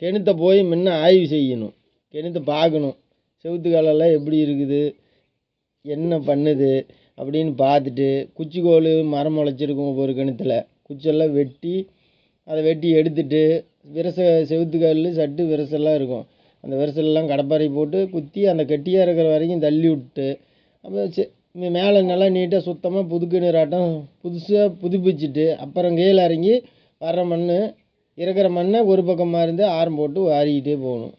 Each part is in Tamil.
கிணத்த போய் முன்ன ஆய்வு செய்யணும், கிணத்த பார்க்கணும், செவுத்து காலெல்லாம் எப்படி இருக்குது, என்ன பண்ணுது அப்படின்னு பார்த்துட்டு, குச்சி கோல் மரம் முளைச்சிருக்கும் ஒவ்வொரு கிணத்துல, குச்செல்லாம் வெட்டி அதை வெட்டி எடுத்துட்டு, செவுத்து கால் சட்டு விரசெல்லாம் இருக்கும், அந்த விரசல்லாம் கடப்பாரை போட்டு குத்தி அந்த கெட்டியாக இருக்கிற வரைக்கும் தள்ளி விட்டு, அப்போ மேலே நல்லா நீட்டாக சுத்தமாக புது கிணறாட்டம் புதுசாக புதுப்பிச்சுட்டு, அப்புறம் கீழே இறங்கி வர்ற மண் இருக்கிற மண்ணை ஒரு பக்கமாக இருந்து ஆரம் போட்டு வாரிக்கிட்டே போகணும்.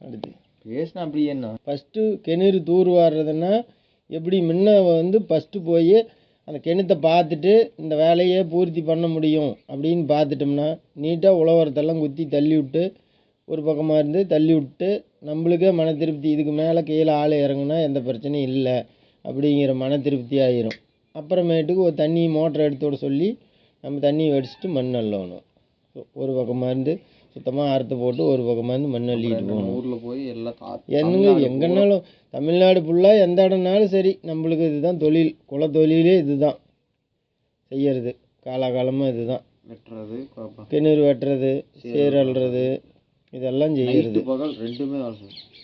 அடுத்து பேசினா அப்படி என்ன ஃபஸ்ட்டு கிணறு தூர் வாடுறதுன்னா எப்படி முன்ன ஃபஸ்ட்டு போய் அந்த கிணத்தை பார்த்துட்டு இந்த வேலையை பூர்த்தி பண்ண முடியும் அப்படின்னு பார்த்துட்டோம்னா நீட்டாக உழவரத்தெல்லாம் குத்தி தள்ளி விட்டு ஒரு பக்கமாக இருந்து தள்ளி விட்டு நம்மளுக்கே மன திருப்தி, இதுக்கு மேலே கீழே ஆள் இறங்குனா எந்த பிரச்சனையும் இல்லை அப்படிங்கிற மன திருப்தி ஆயிரும். அப்புறமேட்டுக்கு ஒரு தண்ணி மோட்டரை எடுத்து விட சொல்லி நம்ம தண்ணி வடிச்சிட்டு மண் அள்ளணும். ஒரு பக்கமாக இருந்து சுத்தமாக அறுத்து போட்டு ஒரு பக்கமாக இருந்து மண் அள்ளிட்டு போகணும். ஊரில் போய் எல்லாம் எங்கேனாலும் தமிழ்நாடு ஃபுல்லாக எந்த இடம்னாலும் சரி, நம்மளுக்கு இதுதான் தொழில், குலத்தொழிலே இதுதான் செய்யறது, காலகாலமாக இதுதான். வெட்டுறது, கிணறு வெட்டுறது, சேர் அள்ளுறது, இதெல்லாம் செய்கிறது. ரெண்டுமே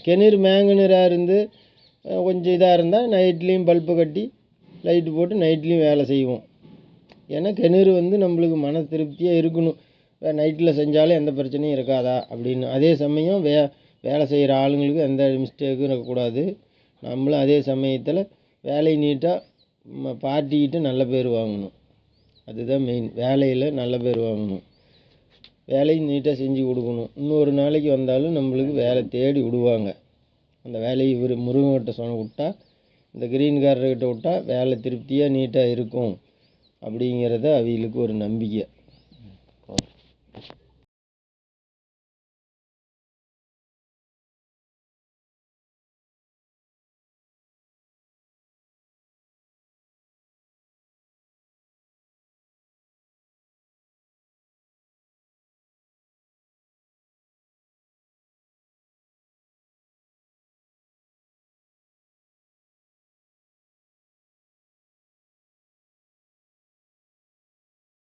கிணறு மேங்கிணறாக இருந்து கொஞ்சம் இதாக இருந்தால் நைட்லேயும் பல்பு கட்டி லைட்டு போட்டு நைட்லேயும் வேலை செய்வோம். ஏன்னா கிணறு நம்மளுக்கு மன திருப்தியாக இருக்கணும், நைட்டில் செஞ்சாலும் எந்த பிரச்சனையும் இருக்காதா அப்படின்னு. அதே சமயம் வேலை செய்கிற ஆளுங்களுக்கு எந்த மிஸ்டேக்கும் இருக்கக்கூடாது. நம்மளும் அதே சமயத்தில் வேலையை நீட்டாக பார்ட்டிக்கிட்டு நல்ல பேர் வாங்கணும். அதுதான் மெயின், வேலையில் நல்ல பேர் வாங்கணும், வேலையை நீட்டாக செஞ்சு கொடுக்கணும். இன்னொரு நாளைக்கு வந்தாலும் நம்மளுக்கு வேலை தேடி விடுவாங்க. அந்த வேலையை இவர் முருகன்கிட்ட விட்டா, இந்த கிரீன்காரர்கிட்ட விட்டா வேலை திருப்தியாக நீட்டாக இருக்கும் அப்படிங்கிறத அவங்களுக்கு ஒரு நம்பிக்கை.